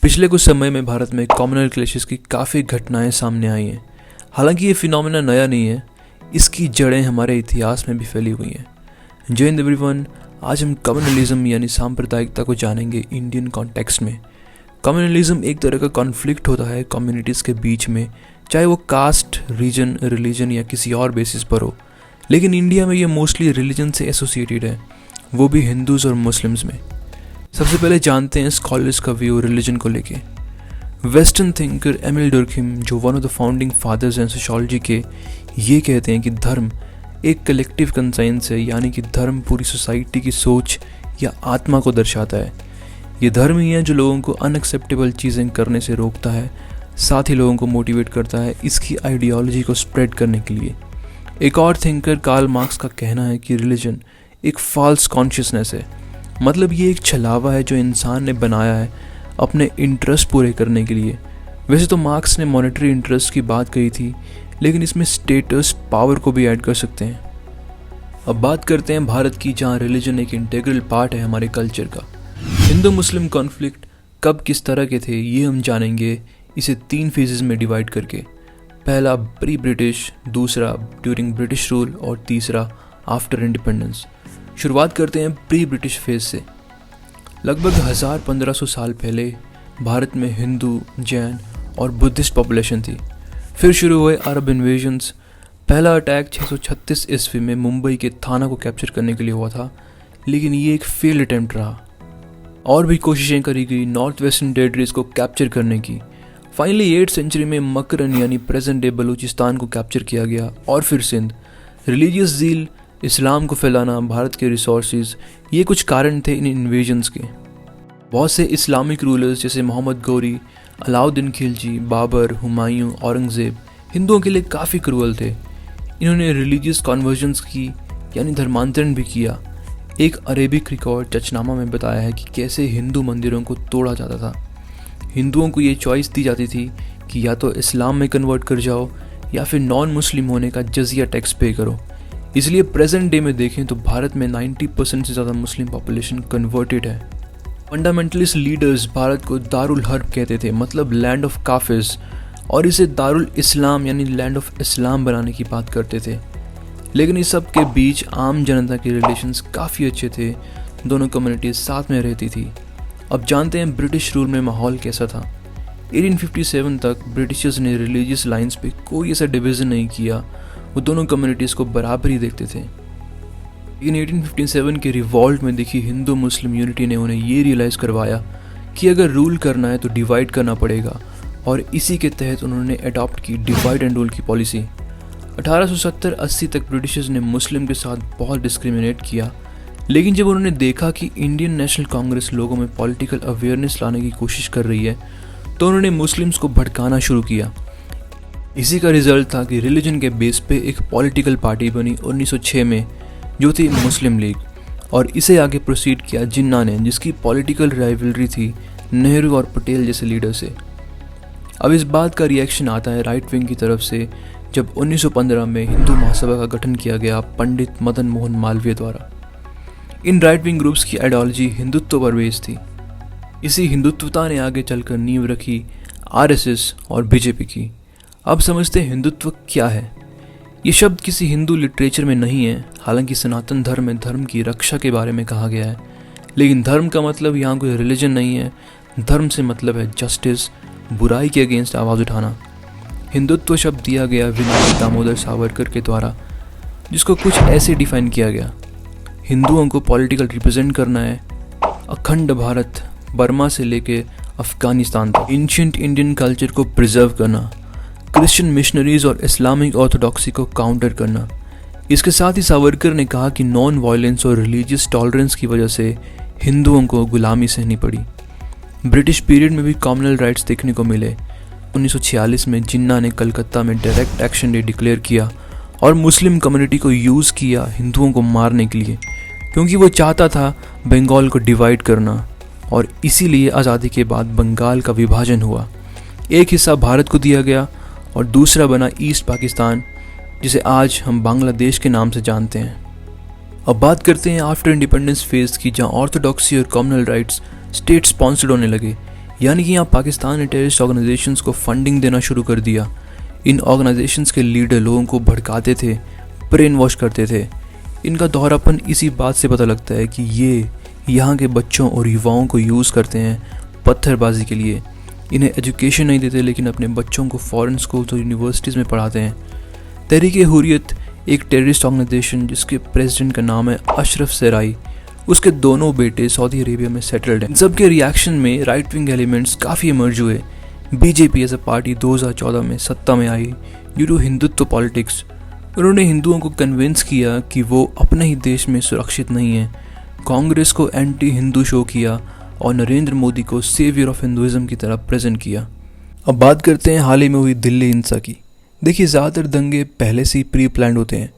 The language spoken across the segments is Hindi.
पिछले कुछ समय में भारत में कम्युनल क्लैशेस की काफ़ी घटनाएं सामने आई हैं। हालांकि ये फिनोमेना नया नहीं है, इसकी जड़ें हमारे इतिहास में भी फैली हुई हैं। जय हिंद एवरीवन, आज हम कम्युनलिज्म यानी सांप्रदायिकता को जानेंगे इंडियन कॉन्टेक्स्ट में। कम्युनलिज्म एक तरह का कॉन्फ्लिक्ट होता है कम्युनिटीज़ के बीच में, चाहे वो कास्ट, रीजन, रिलीजन या किसी और बेसिस पर हो। लेकिन इंडिया में ये मोस्टली रिलीजन से एसोसिएटेड है, वो भी हिंदूज़ और मुस्लिम्स में। सबसे पहले जानते हैं स्कॉलर्स का व्यू रिलीजन को लेके। वेस्टर्न थिंकर एमिल डुर्कheim, जो one of the founding fathers हैं सोशियोलॉजी के, ये कहते हैं कि धर्म एक कलेक्टिव कंसाइंस है, यानी कि धर्म पूरी सोसाइटी की सोच या आत्मा को दर्शाता है। ये धर्म ही है जो लोगों को अनएक्सेप्टेबल चीज़ें करने से रोकता है, साथ ही लोगों को मोटिवेट करता है इसकी आइडियोलॉजी को स्प्रेड करने के लिए। एक और थिंकर कार्ल मार्क्स का कहना है कि रिलीजन एक फॉल्स कॉन्शियसनेस है, मतलब ये एक छलावा है जो इंसान ने बनाया है अपने इंटरेस्ट पूरे करने के लिए। वैसे तो मार्क्स ने मॉनेटरी इंटरेस्ट की बात कही थी, लेकिन इसमें स्टेटस, पावर को भी ऐड कर सकते हैं। अब बात करते हैं भारत की, जहाँ रिलीजन एक इंटीग्रल पार्ट है हमारे कल्चर का। हिंदू मुस्लिम कॉन्फ्लिक्ट कब किस तरह के थे ये हम जानेंगे, इसे 3 फेजेस में डिवाइड करके। पहला प्री ब्रिटिश, दूसरा ड्यूरिंग ब्रिटिश रूल और तीसरा आफ्टर इंडिपेंडेंस। शुरुआत करते हैं प्री ब्रिटिश फेज से। लगभग 1000-1500 साल पहले भारत में हिंदू, जैन और बुद्धिस्ट पॉपुलेशन थी। फिर शुरू हुए अरब इन्वेजन्स। पहला अटैक 636 ईस्वी में मुंबई के थाना को कैप्चर करने के लिए हुआ था, लेकिन ये एक फेल्ड अटेम्प्ट रहा। और भी कोशिशें करी गई नॉर्थ वेस्टर्न टेरिटरीज को कैप्चर करने की। फाइनली 8th सेंचुरी में मकरन यानी प्रेजेंट डे बलूचिस्तान को कैप्चर किया गया, और फिर सिंध। रिलीजियस जील, इस्लाम को फैलाना, भारत के रिसोर्सेज, ये कुछ कारण थे इन इन्वेजन्स के। बहुत से इस्लामिक रूलर्स जैसे मोहम्मद गौरी, अलाउद्दीन खिलजी, बाबर, हुमायूं, औरंगज़ेब हिंदुओं के लिए काफ़ी क्रूअल थे। इन्होंने रिलीजियस कन्वर्जन्स की, यानी धर्मांतरण भी किया। एक अरेबिक रिकॉर्ड चचनामा में बताया है कि कैसे हिंदू मंदिरों को तोड़ा जाता था। हिंदुओं को ये चॉइस दी जाती थी कि या तो इस्लाम में कन्वर्ट कर जाओ या फिर नॉन मुस्लिम होने का जजिया टैक्स पे करो। इसलिए प्रेजेंट डे में देखें तो भारत में 90% से ज़्यादा मुस्लिम पॉपुलेशन कन्वर्टेड है। फंडामेंटलिस्ट लीडर्स भारत को दारुल हर्ब कहते थे, मतलब लैंड ऑफ काफिर्स, और इसे दारुल इस्लाम यानी लैंड ऑफ इस्लाम बनाने की बात करते थे। लेकिन इस सब के बीच आम जनता के रिलेशंस काफ़ी अच्छे थे, दोनों कम्युनिटीज साथ में रहती थी। अब जानते हैं ब्रिटिश रूल में माहौल कैसा था। 1857 तक ब्रिटिशर्स ने रिलीजियस लाइंस पे कोई ऐसा डिवीज़न नहीं किया, वो दोनों कम्युनिटीज़ को बराबर ही देखते थे। लेकिन 1857 के रिवॉल्ट में दिखी हिंदू मुस्लिम यूनिटी ने उन्हें ये रियलाइज़ करवाया कि अगर रूल करना है तो डिवाइड करना पड़ेगा, और इसी के तहत उन्होंने अडॉप्ट की डिवाइड एंड रूल की पॉलिसी। 1870-80 तक ब्रिटिशर्स ने मुस्लिम के साथ बहुत डिस्क्रिमिनेट किया, लेकिन जब उन्होंने देखा कि इंडियन नेशनल कांग्रेस लोगों में पॉलिटिकल अवेयरनेस लाने की कोशिश कर रही है, तो उन्होंने मुस्लिम्स को भड़काना शुरू किया। इसी का रिजल्ट था कि रिलीजन के बेस पे एक पॉलिटिकल पार्टी बनी 1906 में, जो थी मुस्लिम लीग, और इसे आगे प्रोसीड किया जिन्ना ने, जिसकी पॉलिटिकल राइवलरी थी नेहरू और पटेल जैसे लीडर से। अब इस बात का रिएक्शन आता है राइट विंग की तरफ से, जब 1915 में हिंदू महासभा का गठन किया गया पंडित मदन मोहन मालवीय द्वारा। इन राइट विंग ग्रुप्स की आइडियोलॉजी हिंदुत्व पर बेस्ड थी। इसी हिंदुत्वता ने आगे चलकर नींव रखी आरएसएस और बीजेपी की। अब समझते हैं हिंदुत्व क्या है। ये शब्द किसी हिंदू लिटरेचर में नहीं है, हालांकि सनातन धर्म में धर्म की रक्षा के बारे में कहा गया है। लेकिन धर्म का मतलब यहाँ कोई रिलीजन नहीं है। धर्म से मतलब है जस्टिस, बुराई के अगेंस्ट आवाज़ उठाना। हिंदुत्व शब्द दिया गया विनायक दामोदर सावरकर के द्वारा, जिसको कुछ ऐसे डिफाइन किया गया: हिंदुओं को पॉलिटिकल रिप्रेजेंट करना है, अखंड भारत, बर्मा से लेके अफगानिस्तान तक, एंशिएंट इंडियन कल्चर को प्रिजर्व करना, क्रिश्चियन मिशनरीज और इस्लामिक ऑर्थोडॉक्सी को काउंटर करना। इसके साथ ही सावरकर ने कहा कि नॉन वायलेंस और रिलीजियस टॉलरेंस की वजह से हिंदुओं को गुलामी सहनी पड़ी। ब्रिटिश पीरियड में भी कम्युनल राइट्स देखने को मिले। 1946 में जिन्ना ने कलकत्ता में डायरेक्ट एक्शन डे डिक्लेयर किया और मुस्लिम कम्युनिटी को यूज़ किया हिंदुओं को मारने के लिए, क्योंकि वो चाहता था बंगाल को डिवाइड करना, और इसीलिए आज़ादी के बाद बंगाल का विभाजन हुआ। एक हिस्सा भारत को दिया गया और दूसरा बना ईस्ट पाकिस्तान, जिसे आज हम बांग्लादेश के नाम से जानते हैं। अब बात करते हैं आफ्टर इंडिपेंडेंस फेज की, जहां ऑर्थोडॉक्सी और कम्युनल राइट्स स्टेट स्पॉन्सर्ड होने लगे। यानी कि यहाँ पाकिस्तान ने टेररिस्ट ऑर्गेनाइजेशंस को फंडिंग देना शुरू कर दिया। इन ऑर्गेनाइजेशंस के लीडर लोगों को भड़काते थे, ब्रेन वॉश करते थे। इनका दोहरापन इसी बात से पता लगता है कि ये यहाँ के बच्चों और युवाओं को यूज़ करते हैं पत्थरबाजी के लिए। इन्हें एजुकेशन नहीं देते, लेकिन अपने बच्चों को फॉरेन स्कूल्स और यूनिवर्सिटीज़ में पढ़ाते हैं। तहरीक हुर्रियत एक टेररिस्ट ऑर्गेनाइजेशन जिसके प्रेसिडेंट का नाम है अशरफ सराई, उसके दोनों बेटे सऊदी अरेबिया में सेटल्ड हैं। सबके रिएक्शन में राइट विंग एलिमेंट्स काफ़ी इमर्ज हुए। बीजेपी एज अ पार्टी 2014 में सत्ता में आई ड्यू टू हिंदुत्व पॉलिटिक्स। उन्होंने हिंदुओं को कन्विंस किया कि वो अपने ही देश में सुरक्षित नहीं हैं। कांग्रेस को एंटी हिंदू शो किया और नरेंद्र मोदी को सेवियर ऑफ हिंदुइज्म की तरह प्रेजेंट किया। अब बात करते हैं हाल ही में हुई दिल्ली हिंसा की। देखिए, ज़्यादातर दंगे पहले से ही प्री प्लान्ड होते हैं।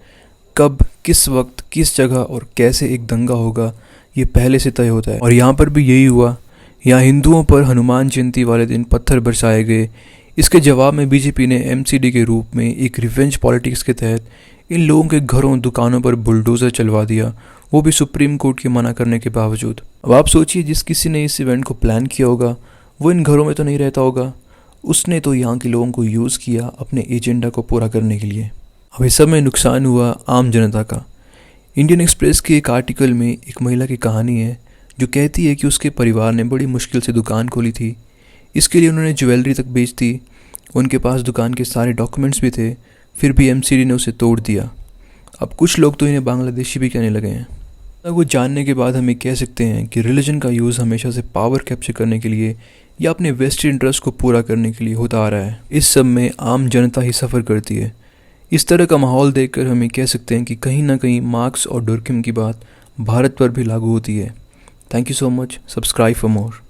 कब, किस वक्त, किस जगह और कैसे एक दंगा होगा, ये पहले से तय होता है। और यहाँ पर भी यही हुआ। यहाँ हिंदुओं पर हनुमान जयंती वाले दिन पत्थर बरसाए गए। इसके जवाब में बीजेपी ने एमसीडी के रूप में एक रिवेंज पॉलिटिक्स के तहत इन लोगों के घरों, दुकानों पर बुलडोज़र चलवा दिया, वो भी सुप्रीम कोर्ट के मना करने के बावजूद। अब आप सोचिए, जिस किसी ने इस इवेंट को प्लान किया होगा वो इन घरों में तो नहीं रहता होगा। उसने तो यहाँ के लोगों को यूज़ किया अपने एजेंडा को पूरा करने के लिए। अब इस सब में नुकसान हुआ आम जनता का। इंडियन एक्सप्रेस के एक आर्टिकल में एक महिला की कहानी है जो कहती है कि उसके परिवार ने बड़ी मुश्किल से दुकान खोली थी। इसके लिए उन्होंने ज्वेलरी तक बेच दी। उनके पास दुकान के सारे डॉक्यूमेंट्स भी थे, फिर भी एमसीडी ने उसे तोड़ दिया। अब कुछ लोग तो इन्हें बांग्लादेशी भी कहने लगे हैं। वो जानने के बाद हम ये कह सकते हैं कि रिलीजन का यूज़ हमेशा से पावर कैप्चर करने के लिए या अपने वेस्टेड इंटरेस्ट को पूरा करने के लिए होता आ रहा है। इस सब में आम जनता ही सफ़र करती है। इस तरह का माहौल देखकर हम ये कह सकते हैं कि कहीं ना कहीं मार्क्स और डुर्कheim की बात भारत पर भी लागू होती है। Thank you so much. Subscribe for more.